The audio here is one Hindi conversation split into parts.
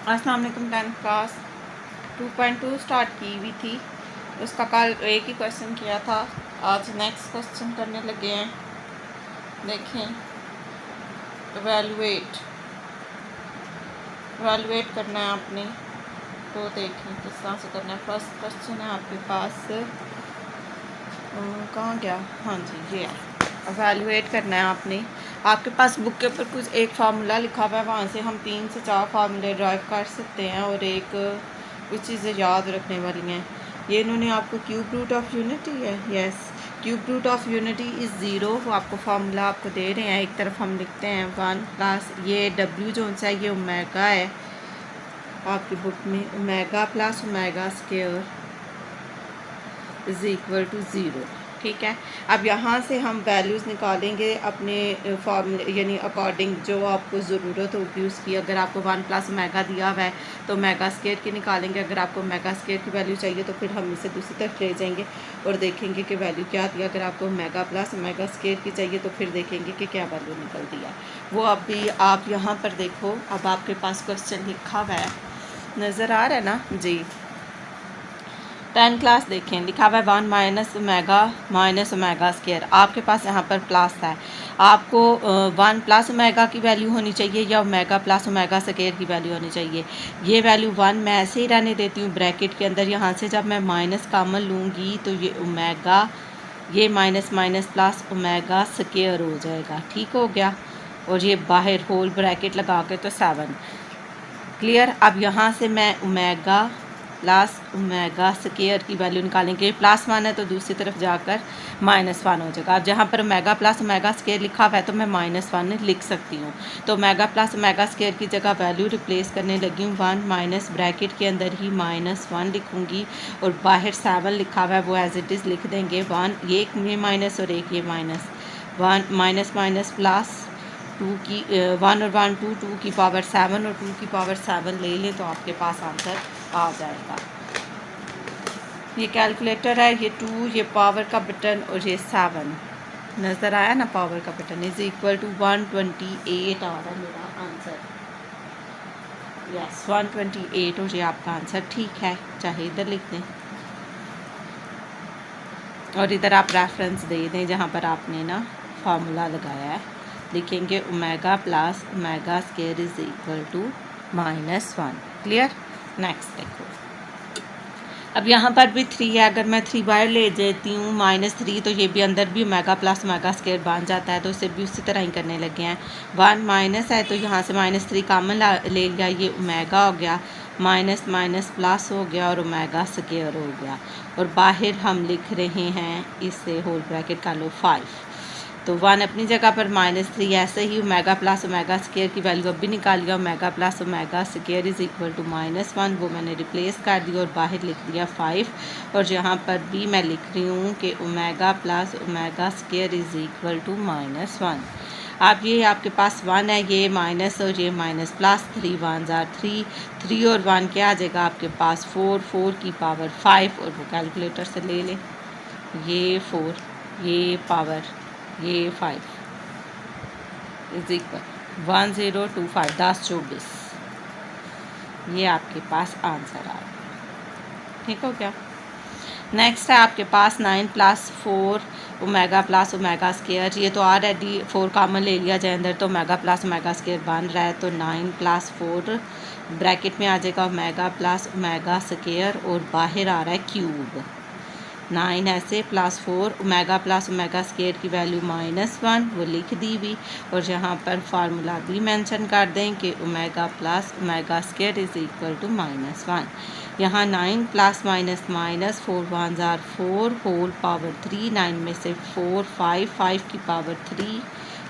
अस्सलाम वालेकुम। 10th क्लास 2.2 स्टार्ट की हुई थी, उसका कल एक ही क्वेश्चन किया था, आज नेक्स्ट क्वेश्चन करने लगे हैं। देखें, एवेलुएट करना है आपने, तो देखें किस तरह से करना है। फर्स्ट क्वेश्चन है आपके पास, कहाँ गया, हाँ जी ये है। एवेलुएट करना है आपने, आपके पास बुक के ऊपर कुछ एक फार्मूला लिखा हुआ है, वहाँ से हम 3 से 4 फार्मूले ड्राइव कर सकते हैं और एक कुछ चीज़ें याद रखने वाली हैं। ये इन्होंने आपको क्यूब रूट ऑफ यूनिटी है, yes, cube root of unity is zero. वो आपको फार्मूला आपको दे रहे हैं, एक तरफ हम लिखते हैं 1 प्लस ये डब्ल्यू जो सा है ये ओमेगा है आपकी बुक में, omega plus omega square is equal to zero. ठीक है, अब यहाँ से हम वैल्यूज़ निकालेंगे अपने फॉर्मूले यानी अकॉर्डिंग जो आपको ज़रूरत होगी उसकी। अगर आपको 1 प्लस ओमेगा दिया हुआ है तो ओमेगा स्क्वायर की निकालेंगे, अगर आपको ओमेगा स्क्वायर की वैल्यू चाहिए तो फिर हम इसे दूसरी तरफ ले जाएंगे और देखेंगे कि वैल्यू क्या दिया। अगर आपको ओमेगा प्लस ओमेगा स्क्वायर की चाहिए तो फिर देखेंगे कि क्या वैल्यू निकलती है। वो अभी आप यहाँ पर देखो, अब आपके पास क्वेश्चन लिखा हुआ है, नज़र आ रहा है ना जी। 10 क्लास देखें, लिखा हुआ है 1 माइनस ओमेगा स्क्वायर। आपके पास यहाँ पर प्लस है, आपको 1 प्लस ओमेगा की वैल्यू होनी चाहिए या ओमेगा प्लस ओमेगा स्क्वायर की वैल्यू होनी चाहिए। ये वैल्यू 1 मैं ऐसे ही रहने देती हूँ ब्रैकेट के अंदर। यहाँ से जब मैं माइनस कॉमन लूँगी तो ये ओमेगा, ये minus minus plus omega square हो जाएगा। ठीक हो गया, और ये बाहर होल ब्रैकेट लगा के तो 7। क्लियर। अब यहाँ से मैं ओमेगा प्लस ओमेगा स्क्वायर की वैल्यू निकालेंगे, प्लस 1 है तो दूसरी तरफ जाकर -1 हो जाएगा। अब जहाँ पर ओमेगा प्लस ओमेगा स्क्वायर लिखा हुआ है तो मैं -1 लिख सकती हूँ, तो ओमेगा प्लस ओमेगा स्क्वायर की जगह वैल्यू रिप्लेस करने लगी हूँ 1 माइनस ब्रैकेट के अंदर ही -1 लिखूँगी और बाहर 7 लिखा हुआ है वो एज इट इज़ लिख देंगे। 1 एक ये माइनस और एक ये माइनस, 1 माइनस माइनस प्लस 2 की 1 और 1 2 की पावर 7 और 2 की पावर 7 ले लें तो आपके पास आंसर आ जाएगा। ये कैलकुलेटर है, ये 2, ये पावर का बटन और ये 7 नज़र आया ना, पावर का बटन इज़ इक्वल टू 128 आ रहा है मेरा आंसर, यस 128, और ये आपका आंसर ठीक है, चाहे इधर लिख दें और इधर आप रेफरेंस दे दें जहाँ पर आपने ना फार्मूला लगाया है। लिखेंगे omega plus omega square is equal to -1। Clear. Next देखो, अब यहाँ पर भी 3 है, अगर मैं 3 बाहर ले जाती हूँ -3 तो ये भी अंदर भी ओमेगा प्लस ओमेगा स्क्वायर बन जाता है, तो इसे भी उसी तरह ही करने लगे हैं। 1 माइनस है तो यहाँ से -3 कॉमन ले लिया, ये ओमेगा हो गया, माइनस माइनस प्लस हो गया और ओमेगा स्क्वायर हो गया, और बाहर हम लिख रहे हैं इसे होल ब्रैकेट का लो 5, तो 1 अपनी जगह पर -3। ऐसे ही ओमेगा प्लस ओमेगा स्क्वायर की वैल्यू अब भी निकाल लिया, omega plus omega square is equal to -1, वो मैंने रिप्लेस कर दिया और बाहर लिख दिया 5, और यहाँ पर भी मैं लिख रही हूँ कि omega plus omega square is equal to -1। अब ये आपके पास 1 है, ये माइनस और ये माइनस, प्लस 3 1 ज़ार 3, 3 और 1 क्या आ जाएगा आपके पास 4, 4 की पावर 5, और वो कैलकुलेटर से ले लें, ये 4 ये पावर ये 5 इज इक्वल 1025 1024, ये आपके पास आंसर आ गया। ठीक हो गया। नेक्स्ट है आपके पास 9 plus 4 omega plus omega square, ये तो ऑलरेडी 4 कॉमन ले लिया जाए अंदर तो ओमेगा प्लस ओमेगा स्क्वायर बन रहा है, तो 9 प्लस 4 ब्रैकेट में आ जाएगा ओमेगा प्लस ओमेगा स्क्वायर और बाहर आ रहा है क्यूब। 9 ऐसे plus 4 omega plus omega square की वैल्यू -1 वो लिख दी हुई, और यहाँ पर फार्मूला भी मेंशन कर दें कि omega plus omega square is equal to -1। यहाँ 9 प्लस माइनस माइनस 4 1 ज़ार 4 होल पावर 3, 9 में से 4 5, 5 की पावर 3,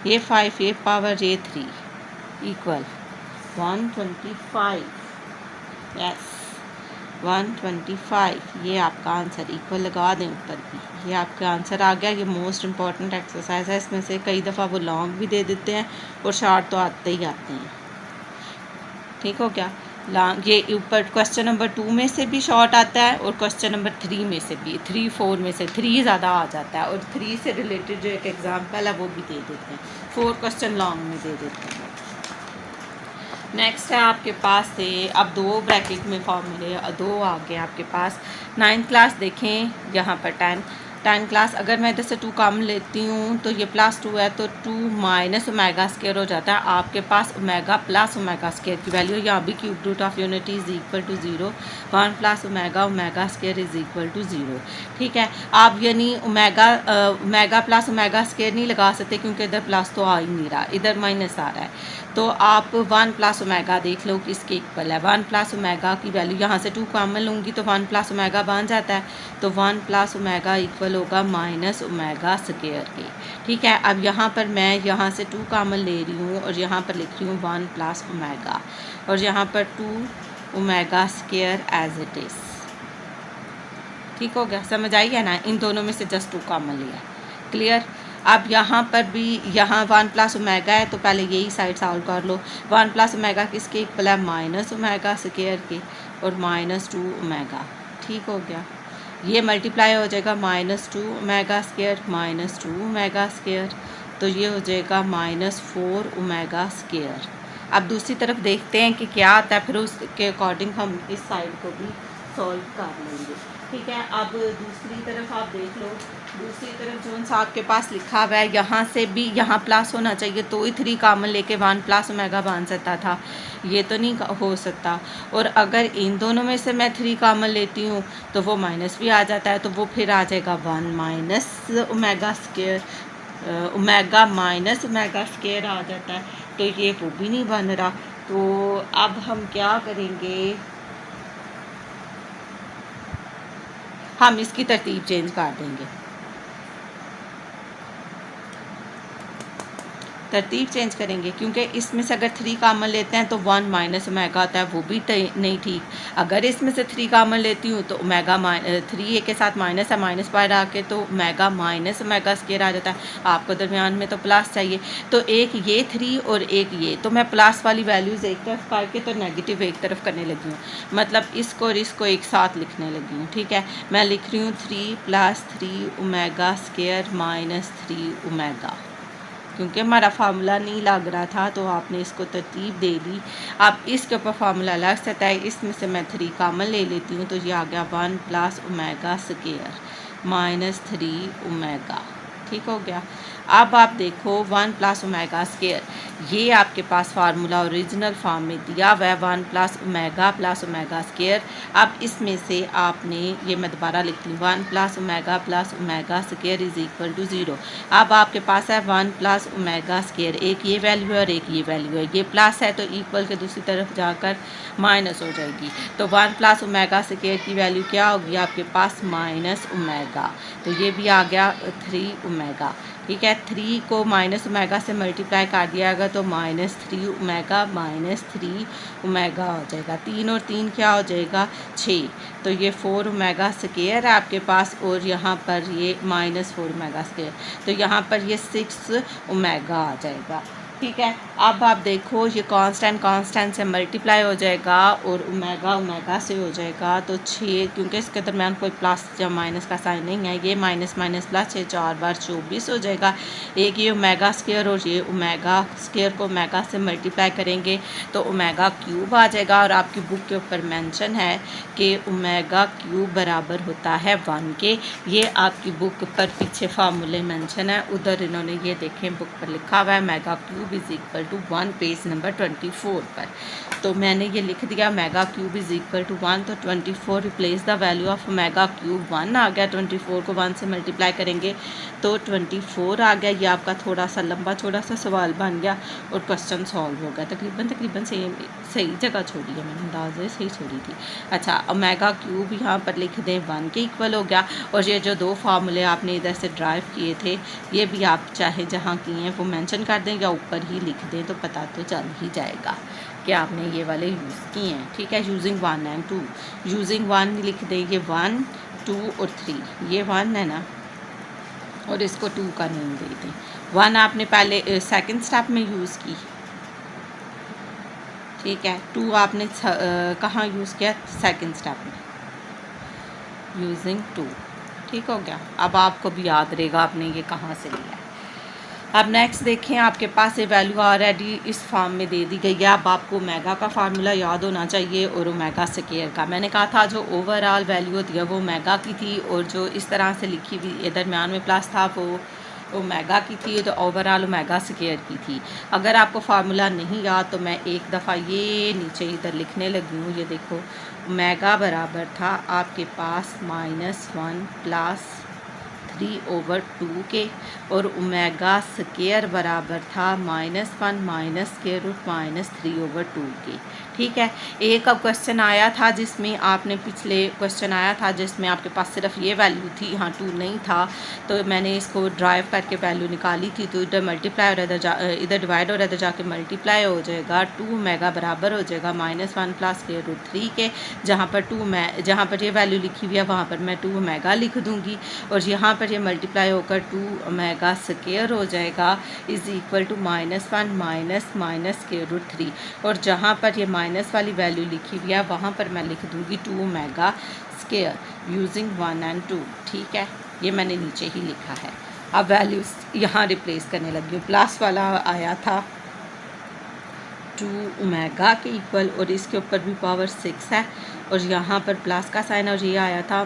ये 5 ये पावर ये 3 इक्वल 125, यस 125, ये आपका आंसर इक्वल लगा दें ऊपर भी, ये आपका आंसर आ गया। ये मोस्ट इम्पॉर्टेंट एक्सरसाइज है, इसमें से कई दफ़ा वो लॉन्ग भी दे देते हैं और शॉर्ट तो आते ही आते हैं। ठीक हो गया। लॉन्ग ये ऊपर क्वेश्चन नंबर 2 में से भी शॉर्ट आता है और क्वेश्चन नंबर 3 में से भी, 3 4 में से 3 ज़्यादा आ जाता है, और 3 से रिलेटेड जो एक एग्जाम्पल है वो भी दे देते हैं, 4 क्वेश्चन लॉन्ग में दे देते हैं। नेक्स्ट है आपके पास से अब दो ब्रैकेट में फॉर्मूले दो आ गए आपके पास। 9th क्लास देखें, यहाँ पर 10 क्लास अगर मैं इधर से 2 कॉमन लेती हूँ तो ये +2 है तो 2 माइनस ओमेगा स्क्वायर हो जाता है। आपके पास ओमेगा प्लस ओमेगा स्क्वायर की वैल्यू यहाँ भी cube root of unity is equal to 0, 1 plus omega omega square is equal to 0। ठीक है, आप यानी ओमेगा प्लस ओमेगा स्क्वायर नहीं लगा सकते क्योंकि इधर प्लस तो आ ही नहीं रहा, इधर माइनस आ रहा है। तो आप 1 प्लस ओमेगा देख लो किसके इक्वल है। 1 प्लस ओमेगा की वैल्यू यहाँ से 2 कॉमन लूँगी तो 1 प्लस ओमेगा बन जाता है, तो 1 प्लस ओमेगा इक्वल होगा माइनस ओमेगा स्क्वायर के। ठीक है, अब यहाँ पर मैं यहाँ से 2 कॉमन ले रही हूँ और यहाँ पर लिख रही हूँ 1 प्लस ओमेगा और यहाँ पर 2 omega square as it is. ठीक हो गया, समझ आई है ना। इन दोनों में से जस्ट 2 कॉमन लिया, क्लियर। अब यहाँ पर भी यहाँ 1 प्लस ओमेगा है तो पहले यही साइड सॉल्व कर लो। 1 प्लस ओमेगा किसके इक्वल है, माइनस ओमेगा स्क्वायर के, और -2 ओमेगा। ठीक हो गया, ये मल्टीप्लाई हो जाएगा -2 ओमेगा स्क्वायर -2 ओमेगा स्क्वायर, तो ये हो जाएगा -4 ओमेगा स्क्वायर। अब दूसरी तरफ देखते हैं कि क्या आता है, फिर उसके अकॉर्डिंग हम इस साइड को भी सॉल्व कर लेंगे। ठीक है, अब दूसरी तरफ आप देख लो, दूसरी तरफ जो सा आपके पास लिखा हुआ है यहाँ से भी यहाँ प्लस होना चाहिए तो ही 3 कॉमन लेके 1 प्लस ओमेगा बन सकता था, ये तो नहीं हो सकता। और अगर इन दोनों में से मैं 3 कॉमन लेती हूँ तो वो माइनस भी आ जाता है, तो वो फिर आ जाएगा 1 minus omega square, omega minus omega square आ जाता है, तो ये वो भी नहीं बन रहा। तो अब हम क्या करेंगे, हम इसकी तरतीब चेंज कर देंगे। तरतीब चेंज करेंगे क्योंकि इसमें से अगर 3 कॉमन लेते हैं तो 1 माइनस ओमेगा आता है, वो भी नहीं ठीक। अगर इसमें से 3 कॉमन लेती हूँ तो ओमेगा 3 के साथ माइनस है, माइनस बाहर आके तो ओमेगा माइनस ओमेगा स्क्वायर आ जाता है। आपको दरमियान में तो प्लस चाहिए, तो एक ये 3 और एक ये, तो मैं प्लस वाली वैल्यूज़ एक तरफ करके तो नेगेटिव एक तरफ करने लगी हूँ, मतलब इसको और इसको एक साथ लिखने लगी हूँ। ठीक है, मैं लिख रही हूँ 3 + 3 ओमेगा स्क्वायर -3 ओमेगा, क्योंकि हमारा फार्मूला नहीं लग रहा था तो आपने इसको तरतीब दे दी। अब इसके ऊपर फार्मूला लग सकता है, इसमें से मैं 3 कॉमन ले लेती हूँ तो ये आ गया 1 प्लस ओमेगा स्क्वायर -3 ओमेगा। ठीक हो गया, अब आप देखो 1 प्लस ओमेगा स्क्वायर, ये आपके पास फार्मूला ओरिजिनल फॉर्म में दिया हुआ है 1 प्लस ओमेगा स्क्वायर। अब इसमें से आपने, ये मैं दोबारा लिख लूँ, 1 plus omega square is equal to 0। अब आपके पास है 1 प्लस ओमेगा स्क्वायर, एक ये वैल्यू है और एक ये वैल्यू है, ये प्लस है तो इक्वल के दूसरी तरफ जाकर माइनस हो जाएगी, तो 1 प्लस ओमेगा स्क्वायर की वैल्यू क्या होगी आपके पास, माइनस ओमेगा, तो ये भी आ गया 3 ओमेगा। ठीक है, 3 को माइनस ओमेगा से मल्टीप्लाई कर दिया जाएगा तो -3 ओमेगा -3 ओमेगा हो जाएगा। 3 और 3 क्या हो जाएगा, 6, तो ये 4 ओमेगा स्क्वायर है आपके पास, और यहाँ पर ये -4 ओमेगा स्क्वायर, तो यहाँ पर ये 6 ओमेगा आ जाएगा। ठीक है, अब आप देखो ये कांस्टेंट से मल्टीप्लाई हो जाएगा और ओमेगा से हो जाएगा, तो 6, क्योंकि इसके दरमियान कोई प्लस या माइनस का साइन नहीं है, ये माइनस प्लस 6 4 बार 24 हो जाएगा। एक ये ओमेगा स्क्वायर और ये ओमेगा स्क्वायर को ओमेगा से मल्टीप्लाई करेंगे तो ओमेगा क्यूब आ जाएगा, और आपकी बुक के ऊपर मेंशन है कि ओमेगा क्यूब बराबर होता है 1 के। ये आपकी बुक पर पीछे फार्मूले मेंशन है, उधर इन्होंने ये देखें बुक पर लिखा हुआ है omega cube is equal to 1, page number 24 पर। तो मैंने ये लिख दिया omega cube is equal to 1, तो 24 replace the value of omega cube 1 आ गया। 24 को 1 से मल्टीप्लाई करेंगे तो 24 आ गया। ये आपका थोड़ा सा लंबा छोटा सा सवाल बन गया और क्वेश्चन सॉल्व हो गया। तकरीबन सही जगह छोड़ी है मैंने, अंदाजे सही छोड़ी थी। अच्छा, ओमेगा क्यूब यहाँ पर लिख दें 1 के इक्वल हो गया, और ये जो 2 फार्मूले आपने इधर से ड्राइव किए थे ये भी आप चाहे जहाँ किए हैं वो मेंशन कर दें या ऊपर ही लिख दें, तो पता तो चल ही जाएगा कि आपने ये वाले यूज़ किए हैं। ठीक है, यूजिंग 1 एंड 2, यूजिंग 1 लिख दें, ये 1 2 और 3, ये 1 है ना, और इसको 2 का नेम दे दें। 1 आपने पहले सेकंड स्टेप में यूज़ की, ठीक है, 2 आपने कहाँ यूज़ किया, सेकंड स्टेप में, यूजिंग 2। ठीक हो गया, अब आपको भी याद रहेगा आपने ये कहाँ से लिया है। अब नेक्स्ट देखें, आपके पास ये वैल्यू ऑलरेडी इस फॉर्म में दे दी गई है। अब आपको ओमेगा का फार्मूला याद होना चाहिए और ओमेगा स्क्वायर का। मैंने कहा था जो ओवरऑल वैल्यू होती है वो ओमेगा की थी, और जो इस तरह से लिखी हुई दरमियान में प्लस था वो ओमेगा की थी, तो ओवरऑल ओमेगा स्क्वायर की थी। अगर आपको फार्मूला नहीं याद तो मैं एक दफ़ा ये नीचे इधर लिखने लगी हूँ। ये देखो, ओमेगा बराबर था आपके पास -1 + 3/2 के, और ओमेगा स्क्वायर बराबर था -1 -√-3/2 के। ठीक है। एक अब क्वेश्चन आया था जिसमें आपने पिछले क्वेश्चन आया था जिसमें आपके पास सिर्फ ये वैल्यू थी, यहाँ 2 नहीं था, तो मैंने इसको ड्राइव करके वैल्यू निकाली थी। तो इधर मल्टीप्लाई और इधर डिवाइड और इधर जाके मल्टीप्लाई हो जाएगा। 2 ओमेगा बराबर हो जाएगा -1 + √3 के, जहाँ पर ये वैल्यू लिखी हुई है वहाँ पर मैं 2 ओमेगा लिख दूँगी, और यहाँ पर ये मल्टीप्लाई होकर 2 ओमेगा स्क्वायर हो जाएगा = -1 - √3, और जहाँ पर ये माइनस वाली वैल्यू लिखी हुई है वहाँ पर मैं लिख दूँगी 2 ओमेगा स्क्वायर यूजिंग 1 और 2। ठीक है, ये मैंने नीचे ही लिखा है। अब वैल्यूज़ यहाँ रिप्लेस करने लगी हूँ। प्लस वाला आया था 2 ओमेगा के इक्वल, और इसके ऊपर भी पावर 6 है, और यहाँ पर प्लस का साइन, और ये आया था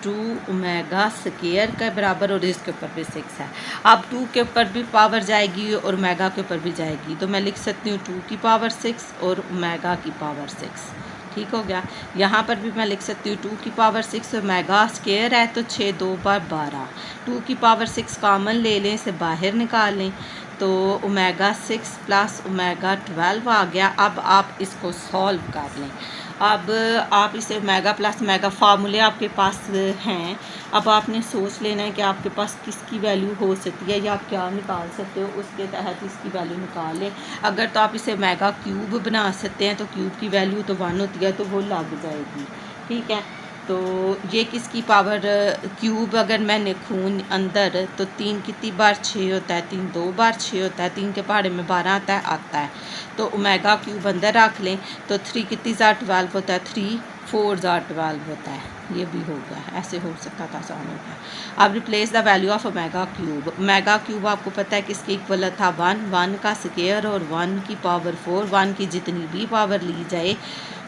2 ओमेगा स्क्वायर के बराबर, और इसके ऊपर भी 6 है। अब 2 के ऊपर भी पावर जाएगी और ओमेगा के ऊपर भी जाएगी, तो मैं लिख सकती हूँ 2 की पावर 6 और ओमेगा की पावर 6। ठीक हो गया। यहाँ पर भी मैं लिख सकती हूँ 2 की पावर 6, ओमेगा स्क्वायर है तो 6 2 बार 12, 2 की पावर 6 कॉमन ले लें, इसे बाहर निकाल लें, तो ओमेगा 6 + ओमेगा 12 आ गया। अब आप इसको सॉल्व कर लें। अब आप इसे ओमेगा + ओमेगा फार्मूले आपके पास हैं। अब आपने सोच लेना है कि आपके पास किसकी वैल्यू हो सकती है या आप क्या निकाल सकते हो, उसके तहत इसकी वैल्यू निकाल लें। अगर तो आप इसे ओमेगा क्यूब बना सकते हैं तो क्यूब की वैल्यू तो 1 होती है, तो वो लग जाएगी। ठीक है, तो ये किसकी पावर क्यूब अगर मैं लिखूँ अंदर, तो 3 कितनी बार 6 होता है, 3 2 बार 6 होता है, 3 के पहाड़े में 12 आता है। तो ओमेगा क्यूब अंदर रख लें, तो 3 कितनी ज़ार 12 होता है, 3 4 ज़ार 12 होता है। ये भी हो गया, ऐसे हो सकता था, आसान हो गया। अब replace the value of omega cube. Omega cube आपको पता है किसके इक्वल था, 1 का स्क्वायर और 1 की पावर 4, 1 की जितनी भी पावर ली जाए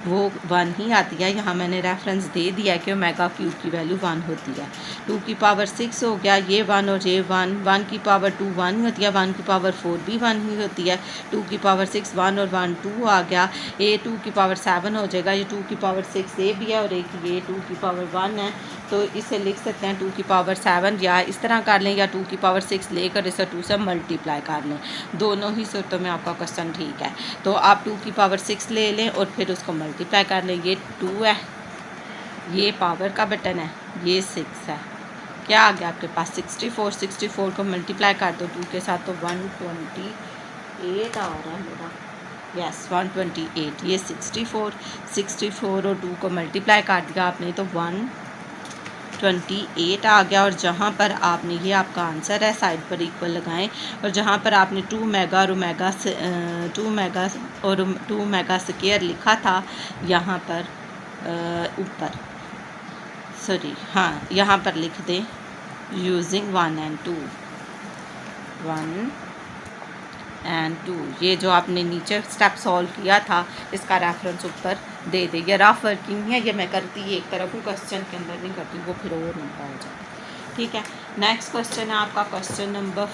वो 1 ही आती है। यहाँ मैंने रेफरेंस दे दिया है कि ओमेगा क्यूब की वैल्यू 1 होती है। 2 की पावर 6 हो गया, ये 1 और ये 1, 1 की पावर 2 1 होती है, 1 की पावर 4 भी 1 ही होती है। 2 की पावर 6 1 और 1 2 आ गया, ये 2 की पावर 7 हो जाएगा, ये 2 की पावर 6 ये भी है और एक ये 2 की पावर 1 है, तो इसे लिख सकते हैं 2 की पावर 7, या इस तरह कर लें, या 2 की पावर 6 लेकर इसे 2 से मल्टीप्लाई कर लें। दोनों ही सूरतों में आपका क्वेश्चन ठीक है। तो आप 2 की पावर 6 ले लें और फिर उसको मल्टीप्लाई कर लें। ये 2 है, ये पावर का बटन है, ये 6 है, क्या आ गया आपके पास 64। 64 को मल्टीप्लाई कर दो 2 के साथ तो 128 आ रहा है मेरा, यस 128। ये 64 और 2 को मल्टीप्लाई कर दिया आपने तो 128 आ गया। और जहाँ पर आपने, ये आपका आंसर है, साइड पर इक्वल लगाएं, और जहाँ पर आपने 2 मेगा और 2 मेगा स्क्वायर लिखा था यहाँ पर ऊपर, सॉरी हाँ, यहाँ पर लिख दें यूजिंग 1 और 2, 1 और 2। ये जो आपने नीचे स्टेप सॉल्व किया था इसका रेफरेंस ऊपर दे दे। ये रफ वर्किंग है, ये मैं करती एक तरफ हूँ, क्वेश्चन के अंदर नहीं करती, वो फिर और उल्टा हो जाता। ठीक है, नेक्स्ट क्वेश्चन है आपका क्वेश्चन नंबर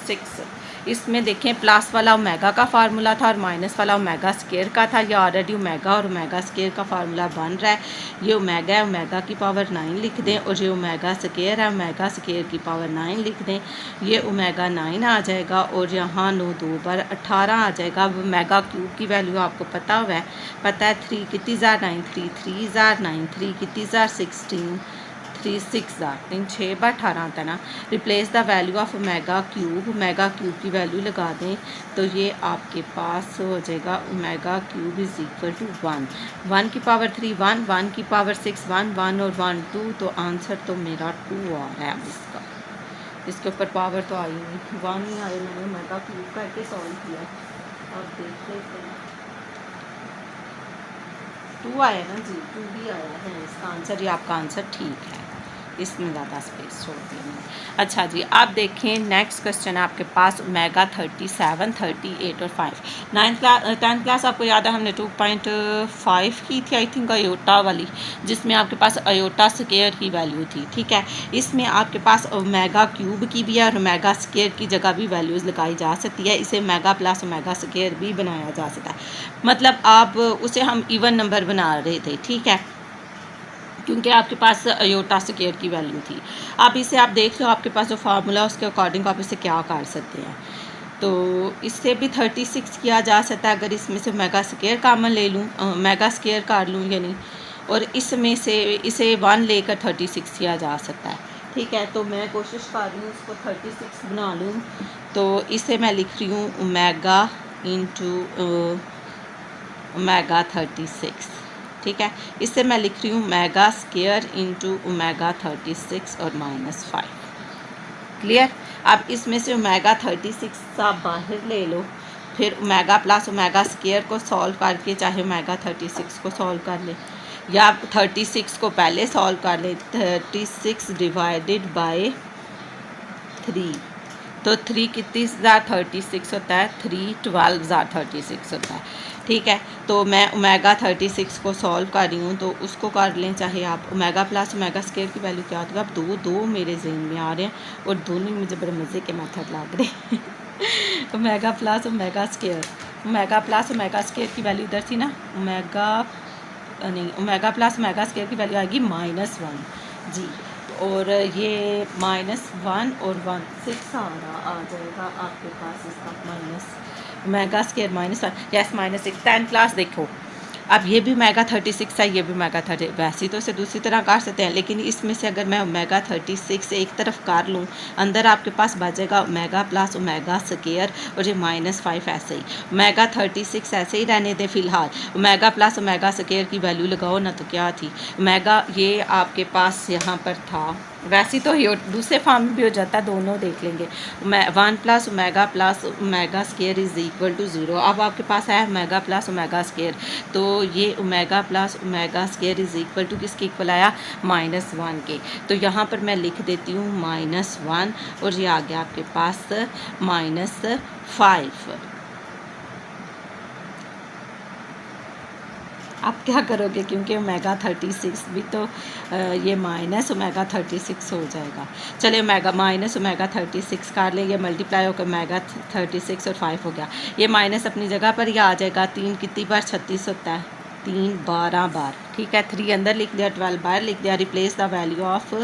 6। इसमें देखें प्लस वाला ओमेगा का फार्मूला था और माइनस वाला ओमेगा स्क्वायर का था। ये ऑलरेडी ओमेगा और ओमेगा स्क्वायर का फार्मूला बन रहा है। ये ओमेगा है, ओमेगा की पावर 9 लिख दें, और ये ओमेगा स्क्वायर है, ओमेगा स्क्वायर की पावर 9 लिख दें। ये ओमेगा 9 आ जाएगा और यहाँ 9 2 बार 18 आ जाएगा। अब ओमेगा क्यूब की वैल्यू आपको पता हुआ है, पता है 3 कितनी ज़ार 9, 3 3 ज़ार 9, 3 कितनी ज़ार 16, 3 6 ज़ार 3, 6 बार 18 आता है ना। Replace the value of omega cube, omega cube की वैल्यू लगा दें तो ये आपके पास हो जाएगा ओमेगा क्यूब = 1 की पावर 3 1, 1 की पावर 6 1, 1 और 1 2, तो आंसर तो मेरा 2 आ रहा है। अब इसके ऊपर पावर तो आई नहीं, 1 ही आए, मैंने ओमेगा क्यूब करके सॉल्व किया। अब देख लेते हैं, 2 आया ना जी, 2 भी आया है इसका आंसर, ये आपका आंसर ठीक है। इसमें ज़्यादा स्पेस छोड़ दी मैंने। अच्छा जी, आप देखें नेक्स्ट क्वेश्चन है आपके पास ओमेगा 37, 38 और 5। 10th क्लास आपको याद है हमने 2.5 की थी आई थिंक अयोटा वाली, जिसमें आपके पास अयोटा स्क्वायर की वैल्यू थी। ठीक है, इसमें आपके पास ओमेगा क्यूब की भी है और ओमेगा स्क्वायर की जगह भी वैल्यूज़ लगाई जा सकती है। इसे ओमेगा प्लस ओमेगा स्क्वायर भी बनाया जा सकता है, मतलब आप उसे हम इवन नंबर बना रहे थे। ठीक है, क्योंकि आपके पास अयोटा स्क्वायर की वैल्यू थी। अब इसे आप देख लो, आपके पास जो फार्मूला उसके अकॉर्डिंग आप इसे क्या कर सकते हैं। तो इससे भी 36 किया जा सकता है अगर इसमें से ओमेगा स्क्वायर कॉमन ले लूँ, ओमेगा स्क्वायर कर लूँ यानी, और इसमें से इसे 1 लेकर 36 किया जा सकता है। ठीक है, तो मैं कोशिश कर रही हूँ उसको 36 बना लूँ। तो इसे मैं लिख रही हूँ ओमेगा इंटू ओमेगा 36। ठीक है, इससे मैं लिख रही हूँ ओमेगा स्क्वायर इंटू ओमेगा 36 और -5। क्लियर। अब इसमें से ओमेगा 36 आप बाहर ले लो, फिर ओमेगा प्लस ओमेगा स्क्वायर को सॉल्व करके चाहे ओमेगा 36 को सॉल्व कर ले, या 36 को पहले सॉल्व कर ले। 36 डिवाइडेड बाय 3, तो 3 कितनी 36 होता है, 3 12 36 होता है। ठीक है, तो मैं ओमेगा 36 को सॉल्व कर रही हूँ, तो उसको कर लें चाहे आप। ओमेगा प्लस ओमेगा स्क्वायर की वैल्यू क्या होती है, अब दो मेरे जहन में आ रहे हैं और दोनों मुझे बड़े मज़े के मेथड लग रहे हैं। Omega plus omega square, omega plus omega square की वैल्यू इधर थी ना, ओमेगा प्लस ओमेगा स्क्वायर की वैल्यू आएगी -1 जी, और ये -1 और 1 6 आ जाएगा आपके पास इसका minus omega square -1 yes -6। 10 class देखो, अब ये भी ओमेगा 36 है, ये भी ओमेगा 30। वैसे तो इसे दूसरी तरह कर सकते हैं, लेकिन इसमें से अगर मैं ओमेगा 36 एक तरफ कर लूँ, अंदर आपके पास बचेगा ओमेगा प्लस ओमेगा स्क्वायर और ये -5 ऐसे ही। ओमेगा 36 ऐसे ही रहने दें फ़िलहाल, ओमेगा प्लस ओमेगा स्क्वायर की वैल्यू लगाओ ना, तो क्या थी ओमेगा, ये आपके पास यहाँ पर था। वैसे तो ये दूसरे फॉर्म में भी हो जाता है, दोनों देख लेंगे। 1 plus omega square is equal to 0। अब आपके पास है ओमेगा प्लस ओमेगा स्क्वायर, तो ये omega plus omega square is equal to किसके इक्वल आया, -1 के। तो यहाँ पर मैं लिख देती हूँ -1 और ये आ गया आपके पास -5। आप क्या करोगे, क्योंकि ओमेगा 36 भी तो ये माइनस ओमेगा 36 हो जाएगा। चलिए ओमेगा माइनस ओमेगा 36 कर लें, ये मल्टीप्लाई होकर ओमेगा 36 और 5 हो गया। ये माइनस अपनी जगह पर ही आ जाएगा। 3 कितनी बार 36 होता है, 3 12 बार। ठीक है, 3 अंदर लिख दिया, 12 बाहर लिख दिया। Replace the value of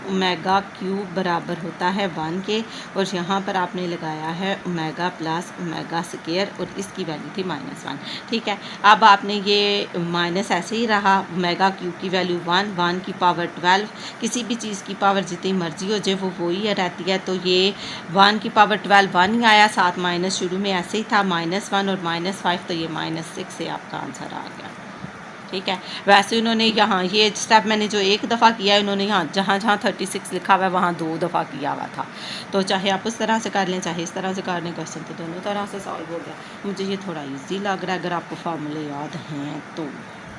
omega cube बराबर होता है 1 के, और यहाँ पर आपने लगाया है ओमेगा प्लस ओमेगा स्क्वायर और इसकी वैल्यू थी -1। ठीक है, अब आपने ये माइनस ऐसे ही रहा। ओमेगा क्यूब की वैल्यू 1 की पावर 12, किसी भी चीज़ की पावर जितनी मर्जी हो जाए वो वही रहती है। तो ये 1 की पावर 12 1 ही आया, साथ माइनस शुरू में ऐसे ही था, -1 और -5, तो ये -6 से आपका आंसर आ गया। ठीक है, वैसे उन्होंने यहाँ ये स्टेप मैंने जो एक दफ़ा किया है, उन्होंने यहाँ जहाँ 36 लिखा हुआ है वहाँ 2 दफ़ा किया हुआ था। तो चाहे आप उस तरह से कर लें, चाहे इस तरह से कर लें, क्वेश्चन तो दोनों तरह से सॉल्व हो गया। मुझे ये थोड़ा इजी लग रहा है अगर आपको फार्मूले याद हैं तो।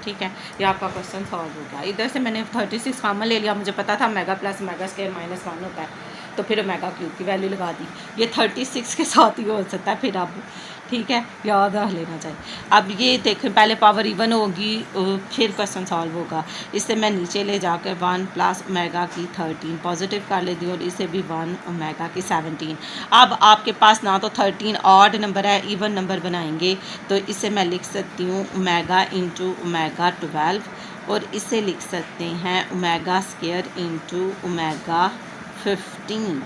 ठीक है, ये आपका क्वेश्चन सॉल्व हो गया। इधर से मैंने 36 कॉमन ले लिया, मुझे पता था ओमेगा प्लस ओमेगा स्क्वायर -1 होता है, तो फिर ओमेगा क्यूब की वैल्यू लगा दी। ये 36 के साथ ही हो सकता है फिर अब। ठीक है, याद रख लेना चाहिए। अब ये देखें, पहले पावर इवन होगी फिर क्वेश्चन सॉल्व होगा। इससे मैं नीचे ले जाकर 1 प्लस ओमेगा की 13 पॉजिटिव कर लेती हूँ और इसे भी 1 ओमेगा की 17। अब आपके पास ना तो 13 ऑड नंबर है, इवन नंबर बनाएंगे, तो इसे मैं लिख सकती हूँ ओमेगा इंटू ओमेगा 12, और इसे लिख सकते हैं ओमेगा स्क्वायर इंटू ओमेगा 15।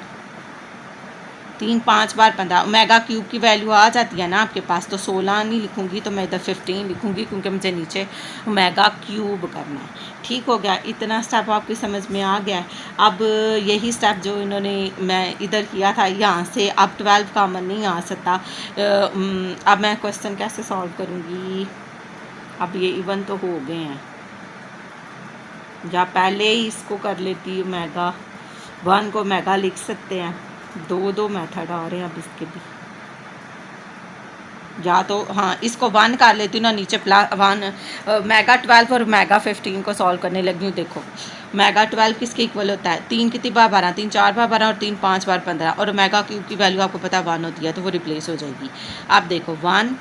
3 5 बार 15। ओमेगा क्यूब की वैल्यू आ जाती है ना आपके पास, तो 16 नहीं लिखूँगी, तो मैं इधर 15 लिखूँगी, क्योंकि मुझे नीचे ओमेगा क्यूब करना है। ठीक हो गया, इतना स्टेप आपकी समझ में आ गया है। अब यही स्टेप जो इन्होंने मैं इधर किया था, यहाँ से अब 12 कॉमन नहीं आ सकता। अब मैं क्वेश्चन कैसे सॉल्व करूँगी, अब ये इवन तो हो गए हैं, या पहले ही इसको कर लेती ओमेगा 1 को ओमेगा लिख सकते हैं। 2 मेथड आ रहे हैं अब इसके भी। या तो हाँ इसको 1 कर लेती हूँ ना, नीचे +1 मेगा 12 और मेगा 15 को सॉल्व करने लगी हूँ। देखो मेगा 12 किसके इक्वल होता है, 3 कितनी बार 12, 3 4 बार 12 और 3 5 बार 15, और मेगा क्यूब की वैल्यू आपको पता है 1 होती है, तो वो रिप्लेस हो जाएगी। अब देखो 1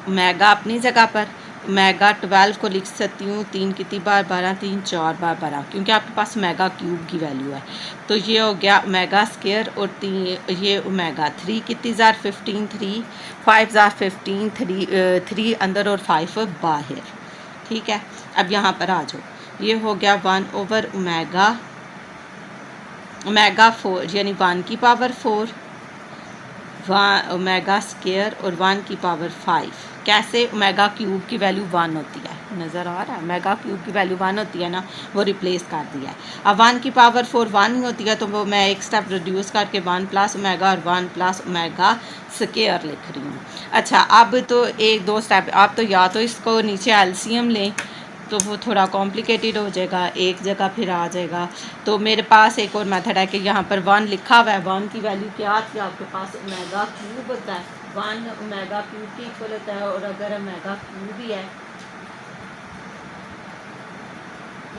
मेगा अपनी जगह पर, मेगा 12 को लिख सकती हूँ 3 कितनी बार 12, 3 4 बार 12, क्योंकि आपके पास मेगा क्यूब की वैल्यू है। तो ये हो गया मेगा स्क्वायर, और ये मेगा 3 कितनी जार 15, 3 5 जार 15, 3 अंदर और 5 बाहर। ठीक है, अब यहाँ पर आ जाओ, ये हो गया 1 ओवर ओमेगा 4 यानी 1 की पावर 4 ओमेगा स्क्वायर और 1 की पावर 5। कैसे, ओमेगा क्यूब की वैल्यू 1 होती है, नज़र आ रहा है, ओमेगा क्यूब की वैल्यू 1 होती है ना, वो रिप्लेस कर दिया है। अब 1 की पावर 4 1 ही होती है, तो वो मैं एक स्टेप रिड्यूस करके 1 प्लस ओमेगा और 1 प्लस ओमेगा स्क्वायर लिख रही हूँ। अच्छा, अब तो 1-2 स्टेप, आप तो या तो इसको नीचे एलसीएम लें तो वो थोड़ा कॉम्प्लिकेटेड हो जाएगा, एक जगह फिर आ जाएगा। तो मेरे पास एक और मेथड है कि यहाँ पर 1 लिखा हुआ है, 1 की वैल्यू क्या थी आपके पास, ओमेगा क्यूब होता है, 1 ओमेगा क्यूब के इक्वल होता है, और अगर ओमेगा क्यूब ही है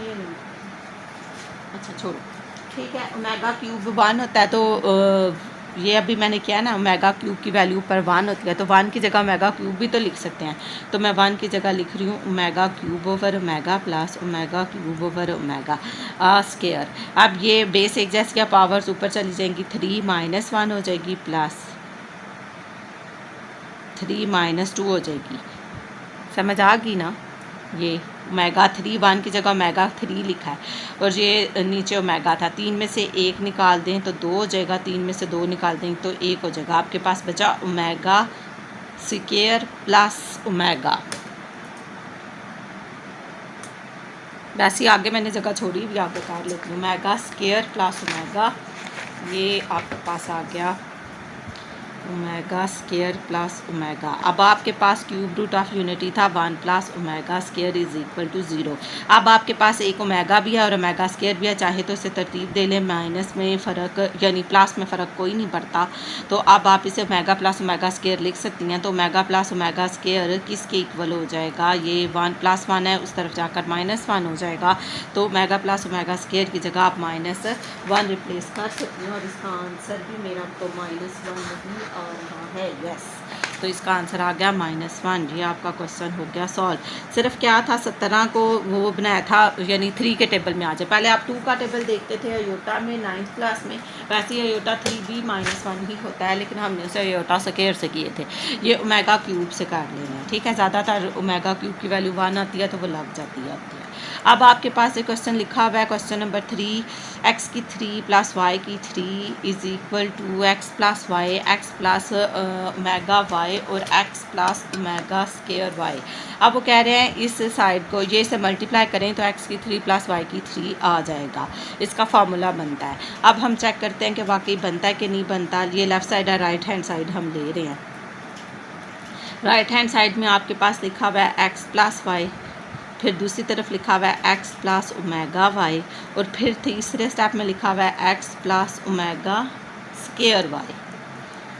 ये नहीं, अच्छा छोड़ो, ठीक है, ओमेगा क्यूब 1 होता है, तो ये अभी मैंने किया ना, ओमेगा क्यूब की वैल्यू पर 1 होती है, तो 1 की जगह ओमेगा क्यूब भी तो लिख सकते हैं। तो मैं 1 की जगह लिख रही हूँ omega cube over omega plus omega cube over omega square. अब ये बेस एक जैसी या पावर्स ऊपर चली जाएंगी, 3 - 1 हो जाएगी प्लस 3 - 2 हो जाएगी। समझ आ गई ना, ये ओमेगा 3 1 की जगह ओमेगा 3 लिखा है, और ये नीचे ओमेगा था, 3 में से 1 निकाल दें तो 2 हो जाएगा, 3 में से 2 निकाल दें तो 1 हो जाएगा। आपके पास बचा ओमेगा स्क्वायर प्लस ओमेगा। वैसे आगे मैंने जगह छोड़ी भी, आगे कर लेती हूँ, ओमेगा स्क्वायर प्लस ओमेगा, ये आपके पास आ गया ओमेगा स्क्वायर प्लस ओमेगा। अब आपके पास क्यूब रूट ऑफ यूनिटी था 1 plus omega square is equal to 0। अब आपके पास एक ओमेगा भी है और ओमेगा स्क्वायर भी है, चाहे तो इसे तरतीब दे लें, माइनस में फ़र्क यानी प्लस में फ़र्क कोई नहीं पड़ता, तो अब आप इसे ओमेगा प्लस ओमेगा स्क्वायर लिख सकती हैं। तो ओमेगा प्लस ओमेगा स्क्वायर किसके इक्वल हो जाएगा, ये 1 + 1 है, उस तरफ जाकर -1 हो जाएगा, तो ओमेगा प्लस ओमेगा स्क्वायर की जगह आप -1 रिप्लेस कर सकती हैं, और इसका आंसर भी मेरा तो -1 नहीं आ रहा है, यस। तो इसका आंसर आ गया -1। ये आपका क्वेश्चन हो गया सॉल्व। सिर्फ क्या था, 17 को वो बनाया था यानी 3 के टेबल में आ जाए। पहले आप 2 का टेबल देखते थे अयोटा में 9th क्लास में, वैसे ही अयोटा 3 भी -1 ही होता है, लेकिन हमने उसे अयोटा स्क्वायर से किए थे। ये ओमेगा क्यूब से कर लेना है, ठीक है, ज़्यादातर ओमेगा क्यूब की वैल्यू 1 आती है तो वो लग जाती है। अब आपके पास एक क्वेश्चन लिखा हुआ है, क्वेश्चन नंबर 3, x की 3 प्लस y की 3 is equal to x plus Y, x plus omega y और x plus omega square y. अब वो कह रहे हैं इस साइड को ये से मल्टीप्लाई करें तो x की 3 प्लस y की 3 आ जाएगा, इसका फार्मूला बनता है। अब हम चेक करते हैं कि वाकई बनता है कि नहीं बनता। ये लेफ़्ट साइड है, राइट हैंड साइड हम ले रहे हैं। राइट हैंड साइड में आपके पास लिखा हुआ है x प्लस वाई, फिर दूसरी तरफ लिखा हुआ है x प्लस ओमेगा वाई, और फिर तीसरे स्टेप में लिखा हुआ है x plus omega square y.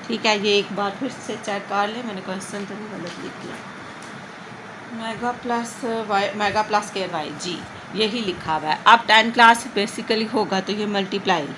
ठीक है, ये एक बार फिर से चेक कर लें, मैंने क्वेश्चन तो नहीं गलत लिख दिया, omega plus Y omega plus square Y, जी यही लिखा हुआ है। अब 10 क्लास बेसिकली होगा तो ये मल्टीप्लाई,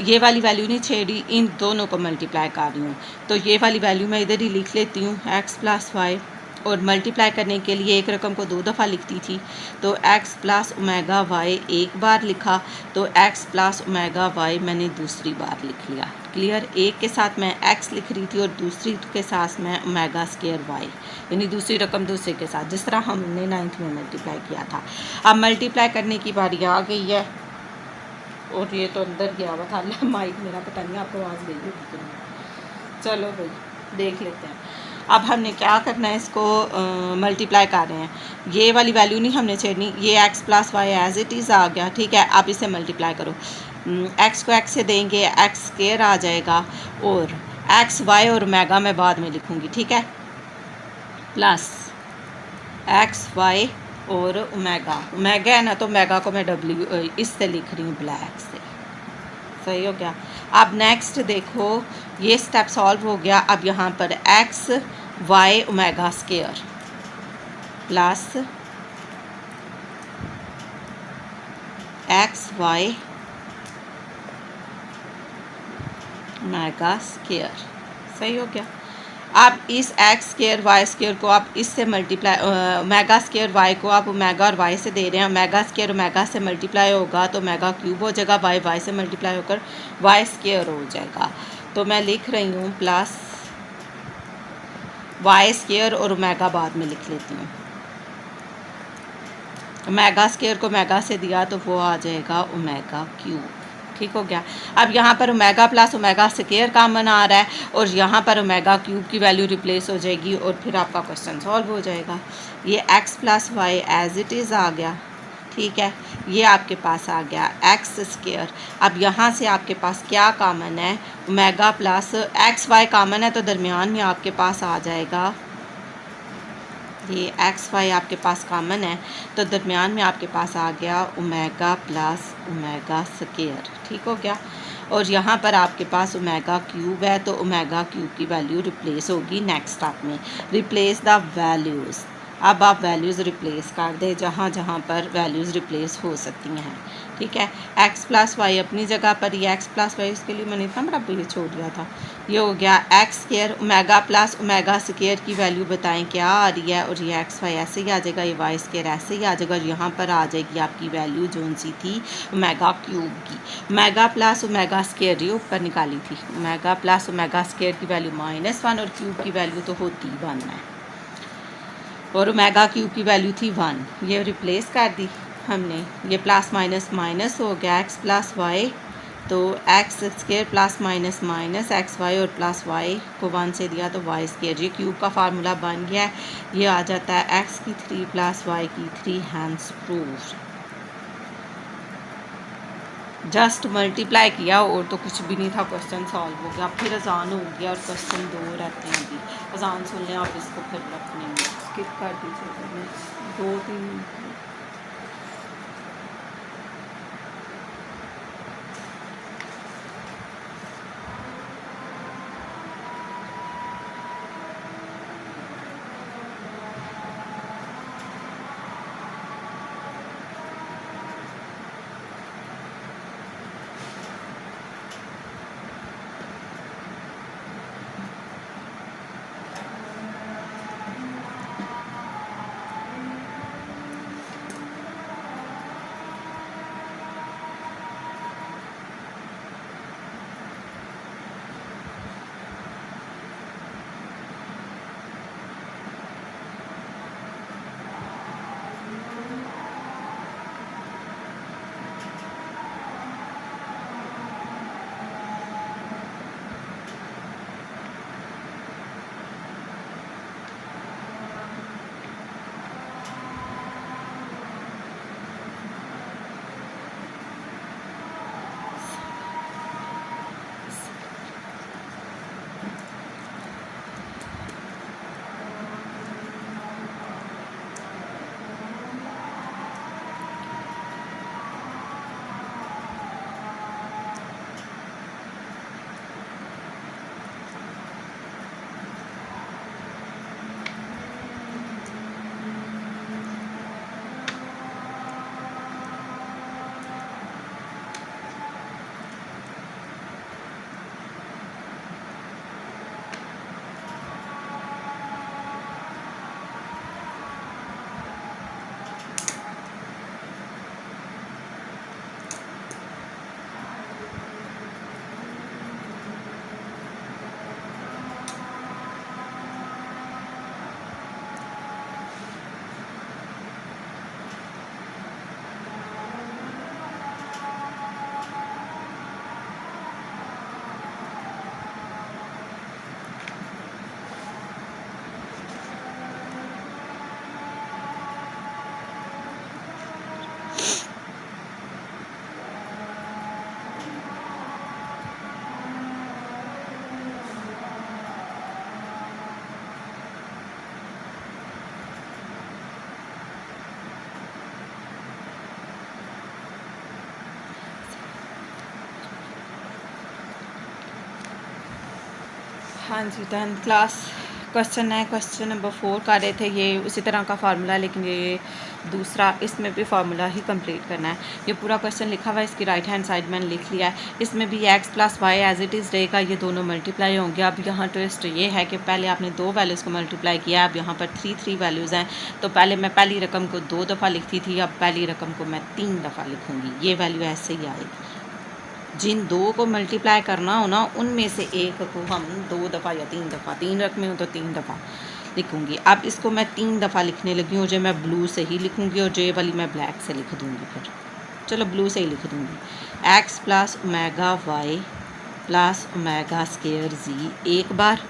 ये वाली वैल्यू नहीं छेड़ी, इन दोनों को मल्टीप्लाई कर रही हूँ, तो ये वाली वैल्यू मैं इधर ही लिख लेती हूँ x प्लस वाई, और मल्टीप्लाई करने के लिए एक रकम को 2 दफ़ा लिखती थी, तो x प्लस ओमेगा वाई एक बार लिखा, तो x प्लस ओमेगा वाई मैंने दूसरी बार लिख लिया। क्लियर, एक के साथ मैं x लिख रही थी और दूसरी के साथ मैं ओमेगा स्क्वायर वाई, यानी दूसरी रकम दूसरे के साथ, जिस तरह हमने 9th में मल्टीप्लाई किया था। अब मल्टीप्लाई करने की बारी आ गई है, और ये तो अंदर गया हुआ था माइक मेरा, पता नहीं आपको आवाज़ गई होगी कि नहीं। चलो भाई देख लेते हैं। अब हमने क्या करना है, इसको मल्टीप्लाई कर रहे हैं, ये वाली वैल्यू नहीं हमने छेड़नी, ये x plus Y as it is आ गया, ठीक है। अब इसे मल्टीप्लाई करो, x को x से देंगे x स्क्वायर आ जाएगा, और x y और ओमेगा मैं बाद में लिखूँगी, ठीक है, प्लस x y और ओमेगा, ओमेगा है ना तो ओमेगा को मैं w इससे लिख रही हूँ ब्लैक से, सही हो गया। अब नेक्स्ट देखो, ये स्टेप सॉल्व हो गया। अब यहाँ पर x y omega square plus x y omega square. सही हो गया। आप इस एक्स स्केयर वाई स्केयर को आप इससे मल्टीप्लाई, ओमेगा स्केयर वाई को आप ओमेगा और वाई से दे रहे हैं, ओमेगा स्केयर ओमेगा से मल्टीप्लाई होगा तो ओमेगा क्यूब हो जाएगा, वाई वाई से मल्टीप्लाई होकर वाई स्केयर हो जाएगा। तो मैं लिख रही हूँ प्लस वाई स्केयर और ओमेगा बाद में लिख लेती हूँ। ओमेगा स्केयर को ओमेगा से दिया तो वो आ जाएगा ओमेगा क्यूब। ठीक हो गया। अब यहाँ पर omega plus omega square common आ रहा है और यहाँ पर ओमेगा क्यूब की वैल्यू रिप्लेस हो जाएगी और फिर आपका क्वेश्चन सॉल्व हो जाएगा। ये X plus Y as it is आ गया। ठीक है, ये आपके पास आ गया एक्स स्केयर। अब यहाँ से आपके पास क्या कॉमन है, omega plus x y common है तो दरमियान में आपके पास आ जाएगा, ये एक्स वाई आपके पास कॉमन है तो दरमियान में आपके पास आ गया ओमेगा प्लस ओमेगा स्केयर। ठीक हो गया। और यहाँ पर आपके पास ओमेगा क्यूब है तो ओमेगा क्यूब की वैल्यू रिप्लेस होगी नेक्स्ट स्टेप में। Replace the values. अब आप वैल्यूज़ रिप्लेस कर दें जहाँ जहाँ पर वैल्यूज़ रिप्लेस हो सकती हैं। ठीक है, एक्स प्लस वाई अपनी जगह पर, ये एक्स प्लस वाई, उसके लिए मैंने इतना बड़ा पेज छोड़ दिया था। ये हो गया x square, omega plus omega square की वैल्यू बताएं क्या आ रही है, और ये एक्स वाई ऐसे ही आ जाएगा, ये वाई स्केयर ऐसे ही आ जाएगा, और यहाँ पर आ जाएगी आपकी वैल्यू जोन सी थी ओमेगा क्यूब की। ओमेगा प्लस ओमेगा स्केयर ये ऊपर निकाली थी, ओमेगा प्लस ओमेगा स्केयर की वैल्यू -1 और क्यूब की वैल्यू तो होती 1 है, और ओमेगा क्यूब की वैल्यू थी 1। ये रिप्लेस कर दी हमने, ये प्लस माइनस माइनस हो गया एक्स प्लस वाई, तो x square plus minus minus x y, और प्लस वाई को 1 से दिया तो वाई स्केयर। ये क्यूब का फार्मूला बन गया है। ये आ जाता है एक्स की 3 प्लस वाई की 3 हैंस प्रूफ। जस्ट मल्टीप्लाई किया और तो कुछ भी नहीं था, क्वेश्चन सॉल्व हो गया। फिर अजान हो गया और क्वेश्चन 2 रहते हैं अभी, अजान सुन लें आप, इसको फिर रखने स्किप कर दीजिए 2-3। हाँ जी, 10th क्लास क्वेश्चन है, क्वेश्चन नंबर 4 कर रहे थे। ये उसी तरह का फार्मूला, लेकिन ये दूसरा, इसमें भी फार्मूला ही कंप्लीट करना है। ये पूरा क्वेश्चन लिखा हुआ है, इसकी राइट हैंड साइड मैंने लिख लिया है। इसमें भी x plus Y as it is रहेगा, ये दोनों मल्टीप्लाई होंगे। अब यहाँ ट्विस्ट ये है कि पहले आपने 2 वैल्यूज़ को मल्टीप्लाई किया, अब यहाँ पर 3 वैल्यूज़ हैं, तो पहले मैं पहली रकम को 2 दफ़ा लिखती थी, अब पहली रकम को मैं 3 दफ़ा लिखूँगी। ये वैल्यू ऐसे ही आएगी। जिन 2 को मल्टीप्लाई करना हो ना, उनमें से एक को हम 2 दफ़ा या 3 दफ़ा, 3 रकमें हो तो 3 दफ़ा लिखूँगी। अब इसको मैं 3 दफ़ा लिखने लगी हूँ, जो मैं ब्लू से ही लिखूँगी और जे वाली मैं ब्लैक से लिख दूँगी। फिर चलो ब्लू से ही लिख दूँगी। x plus omega Y plus omega square Z एक बार,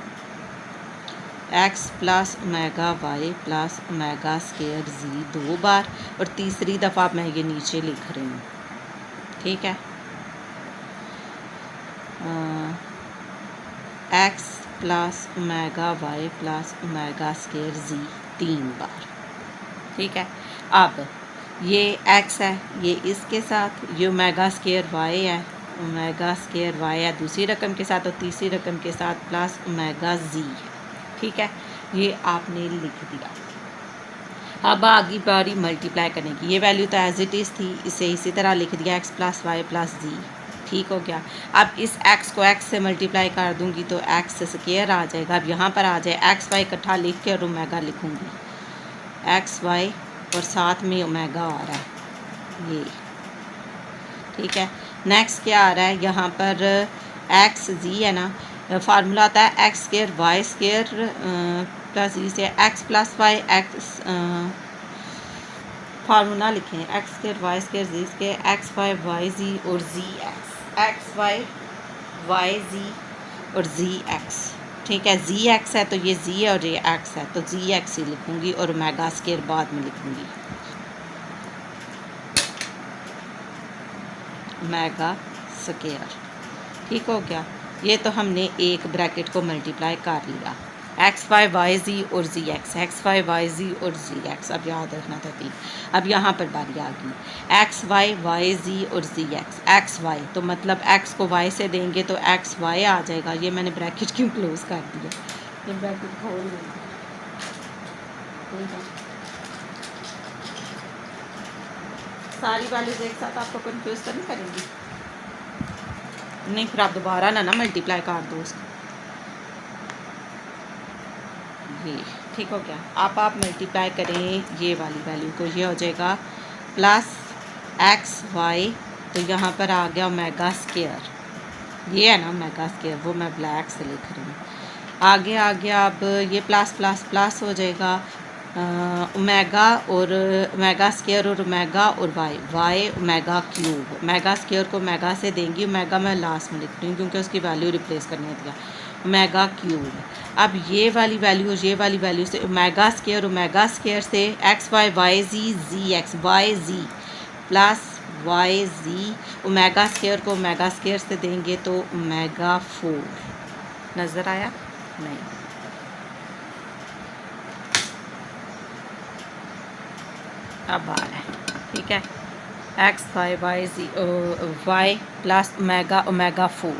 x plus omega Y plus omega square Z 2 बार, और तीसरी दफ़ा मैं ये नीचे लिख रही हूँ। ठीक है, x plus omega Y plus omega square Z 3 बार। ठीक है, अब ये x है, ये इसके साथ, ये ओमेगा स्केयर y है, ओमेगा स्केयर y है दूसरी रकम के साथ, और तीसरी रकम के साथ प्लस ओमेगा z है। ठीक है, ये आपने लिख दिया। अब आगे बारी मल्टीप्लाई करने की। ये वैल्यू तो एज इट इज़ थी, इसे इसी तरह लिख दिया, x plus y plus z. ठीक हो गया। अब इस x को x से मल्टीप्लाई कर दूंगी तो x स्क्वायर आ जाएगा। अब यहाँ पर आ जाए x y इकट्ठा लिख के और ओमेगा लिखूँगी, x y और साथ में ओमेगा आ रहा है ये। ठीक है, नेक्स्ट क्या आ रहा है, यहाँ पर x z है ना, फार्मूला आता है X square Y square plus Z से x plus Y X, formula लिखें X square Y square Z square X Y Y जी और जी एक्स वाई वाई जी और जी एक्स। ठीक है, जी एक्स है तो ये जी है और ये एक्स है तो जी एक्स ही लिखूँगी और ओमेगा स्क्वायर बाद में लिखूँगी, ओमेगा स्क्वायर। ठीक हो गया। ये तो हमने एक ब्रैकेट को मल्टीप्लाई कर लिया, एक्स वाई वाई जी और जी एक्स वाई वाई जी और जी एक्स। अब याद रखना था 3। अब यहाँ पर बारी आ गई, एक्स वाई वाई जी और जी एक्स वाई, तो मतलब एक्स को वाई से देंगे तो एक्स वाई आ जाएगा। ये मैंने ब्रैकेट क्यों क्लोज कर दिया, ये ब्रैकेट खोल दिया। सारी वैल्यूज एक साथ आपको कंफ्यूज तो नहीं करेंगी? नहीं, फिर आप दोबारा ना मल्टीप्लाई कर दो उसको। ये ठीक हो गया। आप मल्टीप्लाई करें ये वाली वैल्यू को, ये हो जाएगा प्लस एक्स वाई, तो यहाँ पर आ गया ओमेगा स्क्वायर, ये है ना ओमेगा स्क्वायर, वो मैं ब्लैक से लिख रही हूँ। आगे आ गया, अब ये प्लस प्लस प्लस हो जाएगा ओमेगा और ओमेगा स्क्वायर और ओमेगा और y omega cube. Omega square को ओमेगा से देंगी, ओमेगा मैं लास्ट में लिख रही हूँ क्योंकि उसकी वैल्यू रिप्लेस करनी थी, ओमेगा क्यूब। अब ये वाली वैल्यू से ओमेगा स्क्वायर से एक्स वाई वाई जी एक्स वाई जी प्लस वाई जी, ओमेगा स्क्वायर को ओमेगा स्क्वायर से देंगे तो ओमेगा 4। नज़र आया? नहीं। अब आ रहा है। ठीक है, एक्स वाई वाई जी वाई प्लस ओमेगा 4।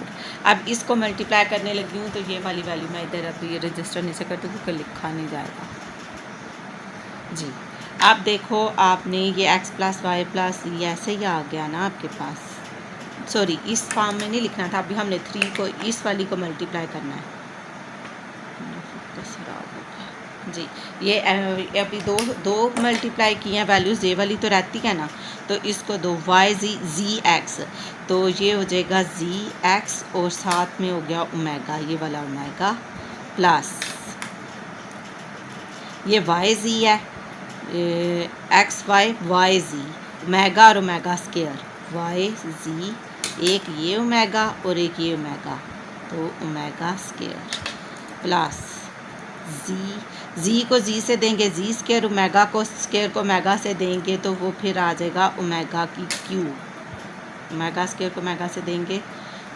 अब इसको मल्टीप्लाई करने लगी हूँ तो ये वाली वैल्यू मैं इधर अभी रजिस्टर नीचे कर दूँ क्योंकि लिखा नहीं जाएगा जी। अब देखो, आपने ये एक्स प्लस वाई प्लस ये ऐसे ही आ गया ना आपके पास, सॉरी इस फॉर्म में नहीं लिखना था, अभी हमने 3 को इस वाली को मल्टीप्लाई करना है जी। ये अभी दो मल्टीप्लाई किए हैं वैल्यूज़, ये वाली तो रहती है ना, तो इसको दो वाई जी एक्स, तो ये हो जाएगा जी एक्स और साथ में हो गया ओमेगा, ये वाला ओमेगा प्लस ये वाई जी है, एक्स वाई वाई जी ओमेगा और ओमेगा स्क्वायर वाई जी, एक ये ओमेगा और एक ये ओमेगा, तो ओमेगा स्क्वायर प्लस जी को जी से देंगे जी स्क्वायर, ओमेगा को स्क्वायर को ओमेगा से देंगे तो वो फिर आ जाएगा ओमेगा की क्यूब, ओमेगा स्क्वायर को ओमेगा से देंगे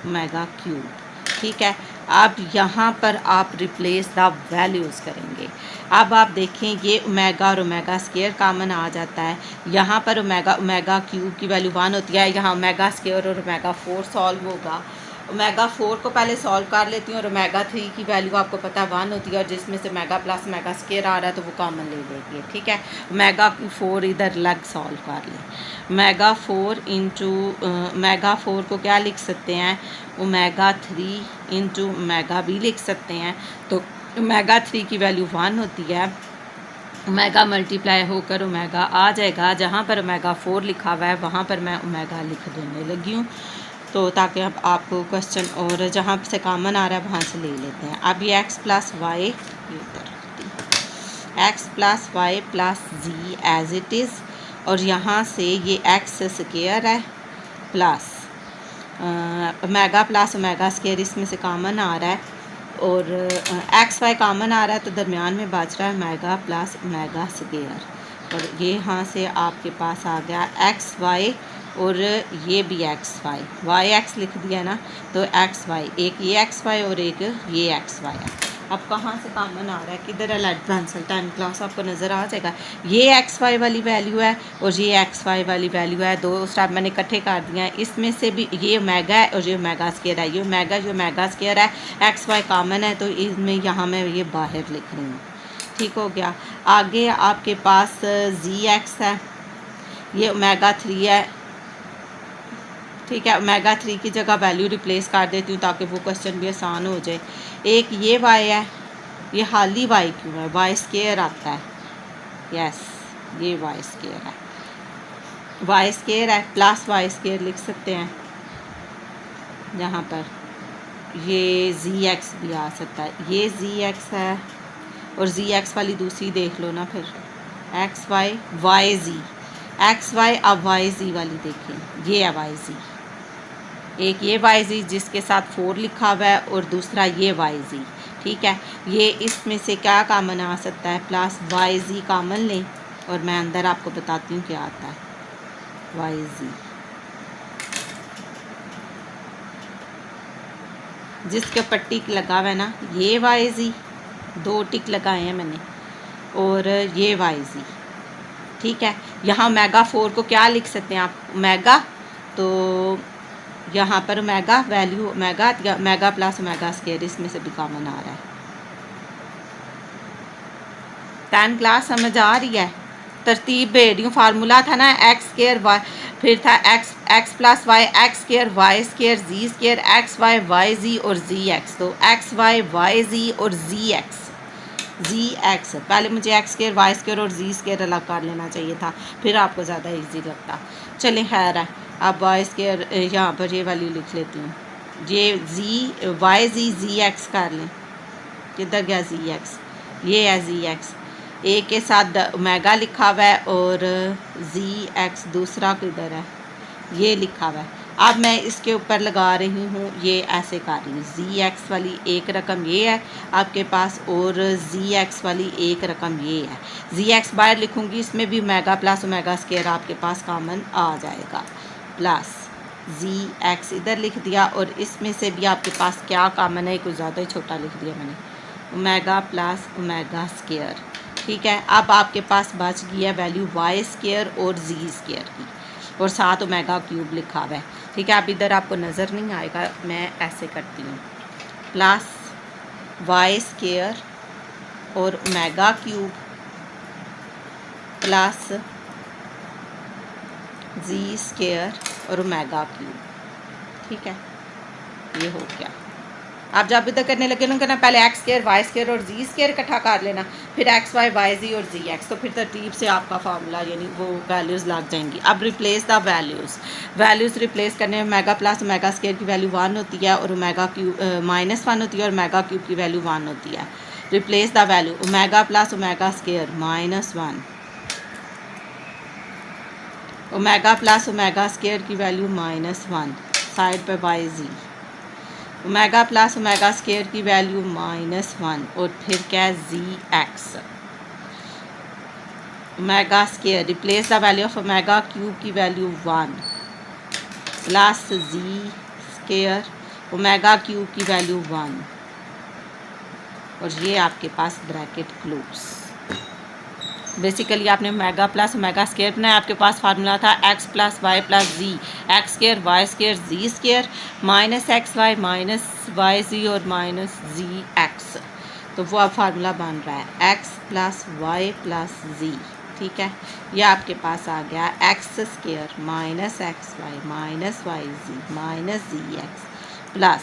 ओमेगा क्यूब। ठीक है, अब यहाँ पर आप रिप्लेस द वैल्यूज़ करेंगे। अब आप देखें ये ओमेगा और ओमेगा स्क्वायर कॉमन आ जाता है, यहाँ पर ओमेगा क्यूब की वैल्यू 1 होती है, यहाँ ओमेगा स्क्वायर और ओमेगा 4 सॉल्व होगा। ओमेगा 4 को पहले सॉल्व कर लेती हूँ और ओमेगा 3 की वैल्यू आपको पता है 1 होती है, और जिसमें से ओमेगा प्लस ओमेगा स्क्वायर आ रहा है तो वो कॉमन ले लेगी, ठीक है। ओमेगा 4 इधर अलग सॉल्व कर लें। ओमेगा 4 इंटू ओमेगा 4 को क्या लिख सकते हैं, ओमेगा 3 इंटू ओमेगा भी लिख सकते हैं। तो ओमेगा 3 की वैल्यू 1 होती है, ओमेगा मल्टीप्लाई होकर ओमेगा आ जाएगा। जहाँ पर ओमेगा 4 लिखा हुआ है वहाँ पर मैं ओमेगा लिख देने लगी हूँ, तो ताकि अब आपको क्वेश्चन और जहाँ से कॉमन आ रहा है वहाँ से ले लेते हैं। अब ये x plus Y, x plus y plus z as it is, और यहाँ से ये x स्क्वायर है plus omega plus omega square इसमें से कॉमन आ रहा है, और एक्स वाई कॉमन आ रहा है तो दरमियान में बच रहा है ओमेगा प्लस ओमेगा स्क्वायर, और ये यहाँ से आपके पास आ गया एक्स वाई, और ये भी एक्स वाई, वाई एक्स लिख दिया ना, तो एक्स वाई, एक ये एक्स वाई और एक ये एक्स वाई है। अब कहाँ से कॉमन आ रहा है, किधर है लेट पेंसिल, 10 क्लास आपको नज़र आ जाएगा। ये एक्स वाई वाली वैल्यू है और ये एक्स वाई वाली वैल्यू है, दो स्टेप मैंने इकट्ठे कर दिया है। इसमें से भी ये ओमेगा है और ये ओमेगा स्क्वायर है, ये ओमेगा स्क्वायर है, एक्स वाई कॉमन है, तो इसमें यहाँ मैं ये बाहर लिख रही हूँ, ठीक हो गया। आगे आपके पास जी एक्स है, ये ओमेगा 3 है, ठीक है। ओमेगा 3 की जगह वैल्यू रिप्लेस कर देती हूँ ताकि वो क्वेश्चन भी आसान हो जाए। एक ये वाई है, ये हाली वाई क्यों है, वाई स्क्वायर आता है, यस ये वाई स्क्वायर है, वाई स्क्वायर है प्लस वाई स्क्वायर लिख सकते हैं यहाँ पर। ये जी एक्स भी आ सकता है, ये जी एक्स है, और जी एक्स वाली दूसरी देख लो ना फिर, एक्स वाई वाई जी, एक्स वाई, अब वाई जी वाली देखें, ये है वाई जी, एक ये वाई जी जिसके साथ 4 लिखा हुआ है और दूसरा ये वाई जी, ठीक है। ये इसमें से क्या कॉमन आ सकता है, प्लस वाई जी कॉमन लें, और मैं अंदर आपको बताती हूँ क्या आता है, वाई जी जिसके ऊपर टिक लगा हुआ है ना, ये वाई जी 2 टिक लगाए हैं मैंने, और ये वाई जी, ठीक है। यहाँ ओमेगा 4 को क्या लिख सकते हैं आप, ओमेगा, तो यहाँ पर ओमेगा वैल्यू ओमेगा या ओमेगा प्लस ओमेगा स्क्वायर इसमें से भी कॉमन आ रहा है। 10 क्लास समझ आ रही है, तरतीब दे रही हूँ। फार्मूला था ना एक्स स्क्वायर वाई, फिर था X plus Y X square Y square Z square X Y Y जी और जी एक्स, तो एक्स वाई वाई जी और जी एक्स, पहले मुझे एक्स स्क्वायर वाई स्क्वायर और जी स्क्वायर अलग कर लेना चाहिए था, फिर आपको ज़्यादा इजी लगता। चलें खैर है, अब वाई स्क्वायर यहाँ पर ये वैल्यू लिख लेती हूँ, ये जी वाई जी एक्स कर लें, किधर गया जी एक्स, ये है जी एक्स, ए के साथ ओमेगा लिखा हुआ है और जी एक्स दूसरा किधर है, ये लिखा हुआ है। अब मैं इसके ऊपर लगा रही हूँ, ये ऐसे कर रही हूँ, जी एक्स वाली एक रकम ये है आपके पास, और जी एक्स वाली एक रकम ये है। जी एक्स बाहर लिखूँगी, इसमें भी ओमेगा प्लस ओमेगा स्क्वायर आपके पास कॉमन आ जाएगा, प्लस जी एक्स इधर लिख दिया, और इसमें से भी आपके पास क्या कॉमन है, कुछ ज़्यादा ही छोटा लिख दिया मैंने, ओमेगा प्लस ओमेगा स्क्वायर, ठीक है। अब आपके पास बच गया वैल्यू वाई स्क्वायर और जी स्क्वायर की, और साथ ओमेगा क्यूब लिखा हुआ है, ठीक है। अब इधर आपको नज़र नहीं आएगा, मैं ऐसे करती हूँ, प्लस वाई स्क्वायर और omega cube plus z square और ओमेगा क्यूब, ठीक है। ये हो गया। आप जब इधर करने लगे ना, करना पहले एक्स स्क्वायर वाई स्क्वायर और जी स्क्वायर इकट्ठा कर लेना, फिर एक्स वाई वाई जी और जी एक्स, तो फिर तरतीब से आपका फार्मूला यानी वो वैल्यूज़ लग जाएंगी। अब रिप्लेस द वैल्यूज़ रिप्लेस करने में ओमेगा प्लस ओमेगा स्क्वायर की वैल्यू 1 होती है, और ओमेगा क्यूब -1 होती है, और ओमेगा क्यूब की वैल्यू 1 होती है। Replace the value, omega plus omega square -1, omega plus omega square की वैल्यू -1, साइड पर by z, omega plus omega square की वैल्यू -1, और फिर क्या है z x, omega square, replace the value of omega cube की value 1 plus z square omega cube की वैल्यू 1, और ये आपके पास ब्रैकेट क्लोज। बेसिकली आपने ओमेगा प्लस ओमेगा स्केयर बनाया। आपके पास फार्मूला था X plus y plus z, x square y square z square minus x y जी और माइनस जी एक्स। तो वो अब फार्मूला बन रहा है x plus y plus z. ठीक है, ये आपके पास आ गया x square minus x y z minus z x plus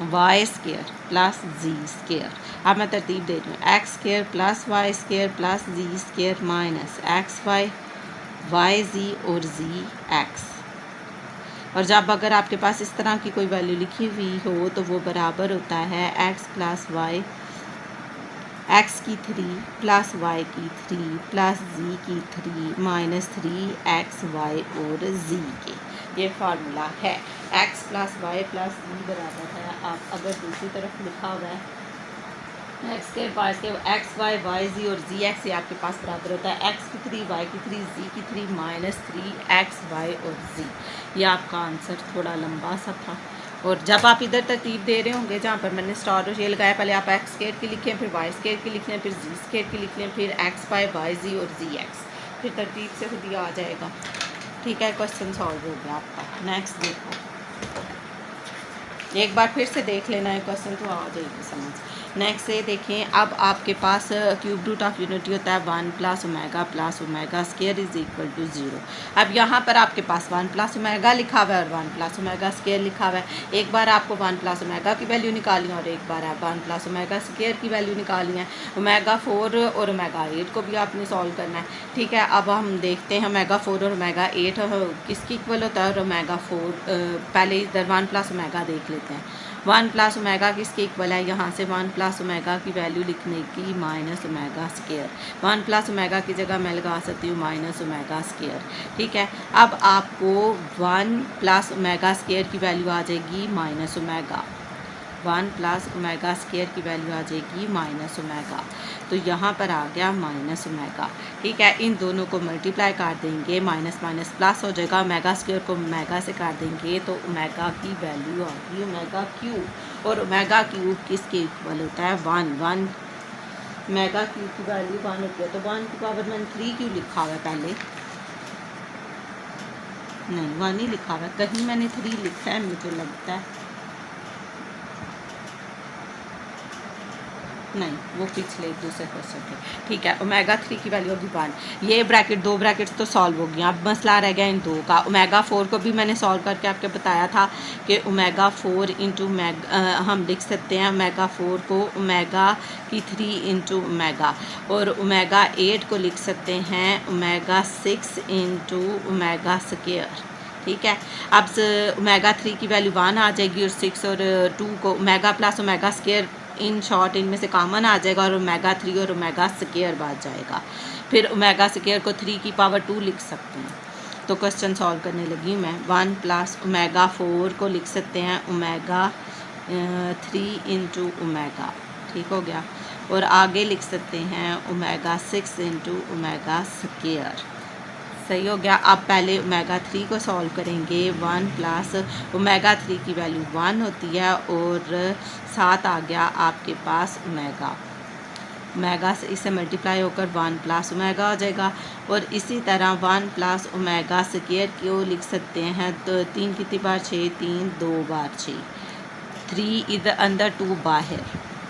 y square plus z square. अब मैं तरतीब दे रही हूँ x square plus z square minus x y जी और जी एक्स। और जब अगर आपके पास इस तरह की कोई वैल्यू लिखी हुई हो तो वो बराबर होता है एक्स प्लस वाई एक्स की 3 प्लस वाई की 3 प्लस जी की 3 माइनस 3 एक्स वाई और जी के। ये फार्मूला है एक्स प्लस वाई प्लस जी बराबर है, आप अगर दूसरी तरफ लिखा हुआ है एक्स के एक्स वाई जी और जी एक्स, ये आपके पास बराबर होता है एक्स की 3 वाई की 3 जी की 3 माइनस 3 एक्स वाई और जी। ये आपका आंसर थोड़ा लंबा सा था। और जब आप इधर तरतीब दे रहे होंगे जहाँ पर मैंने स्टार और ये लगाया, पहले आप एक्स स्केयर की लिखें, फिर वाई स्केयर की लिख लें, फिर जी स्केयर की लिख लें, फिर एक्स वाई जी और जी एक्स, फिर तरतीब से खुद ही आ जाएगा। ठीक है, क्वेश्चन सॉल्व हो गया आपका। नेक्स्ट देखो, एक बार फिर से देख लेना है क्वेश्चन तो आ जाएगी समझ। नेक्स्ट ये देखें, अब आपके पास क्यूब रूट ऑफ यूनिटी होता है 1 plus omega square is equal to 0। अब यहाँ पर आपके पास 1 प्लस ओमेगा लिखा हुआ है और 1 प्लस ओमेगा स्केयर लिखा हुआ है। एक बार आपको 1 प्लस ओमेगा की वैल्यू निकालनी है और एक बार आप 1 प्लस ओमेगा स्केयर की वैल्यू निकालनी है। ओमेगा 4 और ओमेगा 8 को भी आपने सॉल्व करना है। ठीक है, अब हम देखते हैं ओमेगा 4 और ओमेगा 8 किसकी इक्वल होता है और ओमेगा 4 पहले इधर 1 प्लस ओमेगा देख लेते हैं। 1 प्लस ओमेगा किसके इक्वल है, यहाँ से 1 प्लस ओमेगा की वैल्यू लिखने की minus omega square. 1 plus omega की जगह मैं लगा सकती हूँ माइनस ओमेगा स्केयर। ठीक है, अब आपको 1 प्लस ओमेगा स्केयर की वैल्यू आ जाएगी minus omega, 1 plus omega square की वैल्यू आ जाएगी माइनस ओमेगा। तो यहाँ पर आ गया माइनस ओमेगा। ठीक है, इन दोनों को मल्टीप्लाई कर देंगे, माइनस माइनस प्लस हो जाएगा, ओमेगा स्क्वायर को ओमेगा से कर देंगे तो ओमेगा की वैल्यू आ गई ओमेगा क्यूब। और ओमेगा क्यूब किसके इक्वल होता है 1 ओमेगा क्यूब की वैल्यू 1 होती है। तो 1 की पावर मैंने 3 क्यों लिखा हुआ है, पहले नहीं 1 ही लिखा हुआ है, कहीं मैंने 3 लिखा है मुझे लगता है, नहीं वो पिछले दूसरे क्वेश्चन के। ठीक है, ओमेगा 3 की वैल्यू होगी 1। ये ब्रैकेट 2 ब्रैकेट्स तो सॉल्व हो गया। अब मसला रह गया इन दो का। ओमेगा 4 को भी मैंने सॉल्व करके आपको बताया था कि ओमेगा 4 इंटू हम लिख सकते हैं ओमेगा 4 को ओमेगा की 3 इंटू ओमेगा, और ओमेगा 8 को लिख सकते हैं ओमेगा 6 इंटू ओमेगा स्क्वायर। ठीक है, अब ओमेगा 3 की वैल्यू 1 आ जाएगी और 6 और 2 को omega plus omega square in short इनमें से कॉमन आ जाएगा और ओमेगा 3 और ओमेगा स्क्वायर बच जाएगा। फिर ओमेगा स्क्वायर को 3 की पावर 2 लिख सकते हैं। तो क्वेश्चन सॉल्व करने लगी मैं। 1 प्लस ओमेगा 4 को लिख सकते हैं ओमेगा 3 इंटू ओमेगा। ठीक हो गया, और आगे लिख सकते हैं ओमेगा 6 इंटू ओमेगा स्क्वायर। सही हो गया। अब पहले ओमेगा 3 को सॉल्व करेंगे। 1 प्लस ओमेगा 3 की वैल्यू 1 होती है और साथ आ गया आपके पास ओमेगा से इसे मल्टीप्लाई होकर 1 प्लस ओमेगा हो जाएगा। और इसी तरह 1 प्लस ओमेगा स्क्वायर को लिख सकते हैं, तो 3 कितनी बार 6, 3 2 बार 6, 3 इधर अंदर 2 बाहर।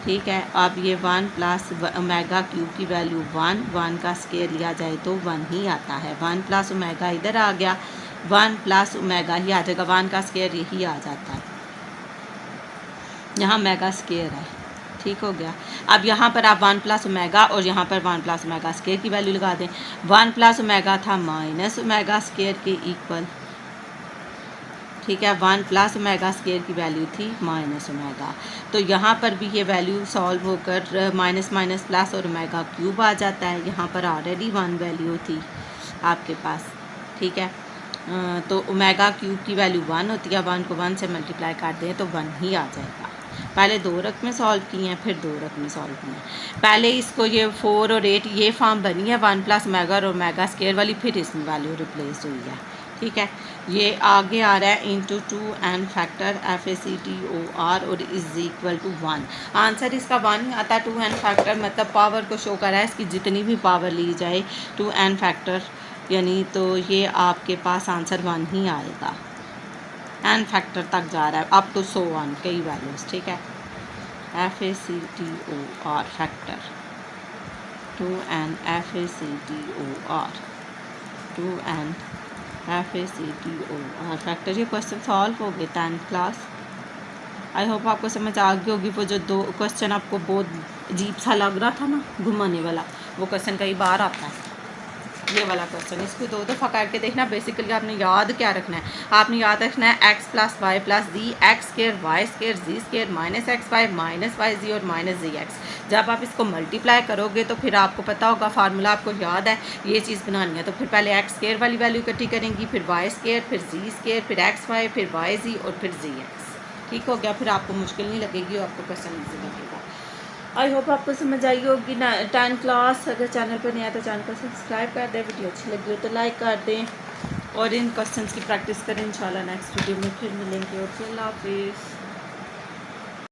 ठीक है, अब ये 1 प्लस ओमेगा क्यूब की वैल्यू 1 का स्क्वायर लिया जाए तो 1 ही आता है। 1 प्लस ओमेगा इधर आ गया, 1 प्लस ओमेगा ही आ जाएगा, 1 का स्क्वायर यही आ जाता है, यहाँ ओमेगा स्क्वायर है। ठीक हो गया। अब यहाँ पर आप 1 प्लस ओमेगा और यहाँ पर 1 प्लस ओमेगा स्क्वायर की वैल्यू लगा दें। 1 प्लस ओमेगा था माइनस ओमेगा स्क्वायर के इक्वल। ठीक है, 1 प्लस ओमेगा स्क्वायर की वैल्यू थी माइनस ओमेगा। तो यहाँ पर भी ये वैल्यू सॉल्व होकर माइनस माइनस प्लस और ओमेगा क्यूब आ जाता है। यहाँ पर ऑलरेडी 1 वैल्यू थी आपके पास। ठीक है, तो ओमेगा क्यूब की वैल्यू 1 होती है, 1 को 1 से मल्टीप्लाई कर दें तो 1 ही आ जाएगा। पहले 2 रकम में सॉल्व किए हैं, फिर 2 रकम में सॉल्व किए हैं। पहले इसको ये 4 और 8 ये फॉर्म बनी है 1 प्लस ओमेगा और ओमेगा स्क्वायर वाली, फिर इसमें वैल्यू रिप्लेस हुई है। ठीक है। ये आगे आ रहा है इंटू 2n फैक्टर FACTOR और इज़ इक्वल टू 1। आंसर इसका 1 आता है। 2n फैक्टर मतलब पावर को शो कर रहा है, इसकी जितनी भी पावर ली जाए 2n फैक्टर यानी, तो ये आपके पास आंसर 1 ही आएगा। n फैक्टर तक जा रहा है अप टू 100 कई वैल्यूज़, ठीक है। FACTOR factor 2n FACTOR 2n FACTOR factor. ये क्वेश्चन सॉल्व हो गए 10th क्लास। आई होप आपको समझ आ गई होगी। वो जो 2 क्वेश्चन आपको बहुत अजीब सा लग रहा था ना, घुमाने वाला, वो क्वेश्चन कई बार आता है। ये वाला क्वेश्चन इसको 2 दफ़ा करके देखना। बेसिकली आपने याद क्या रखना है, आपने याद रखना है x plus y plus z, x square y square z square minus x y minus y जी और माइनस जी एक्स। जब आप इसको मल्टीप्लाई करोगे तो फिर आपको पता होगा, फार्मूला आपको याद है, ये चीज़ बनानी है। तो फिर पहले एक्स स्केयर वाली वैल्यू इकट्ठी करेंगी, फिर वाई स्केयर, फिर जी स्केयर, फिर एक्स वाई, फिर वाई जी और फिर जी एक्स। ठीक हो गया। फिर आपको मुश्किल नहीं लगेगी और आपको क्वेश्चन ईजी लगेगा। आई होप आपको समझ आई होगी ना 10 क्लास। अगर चैनल पर नहीं आया तो चैनल को सब्सक्राइब कर दें, वीडियो अच्छी लगी हो तो लाइक कर दें और इन क्वेश्चंस की प्रैक्टिस करें। इंशाल्लाह नेक्स्ट वीडियो में फिर मिलेंगे। और अल्लाह हाफिज़।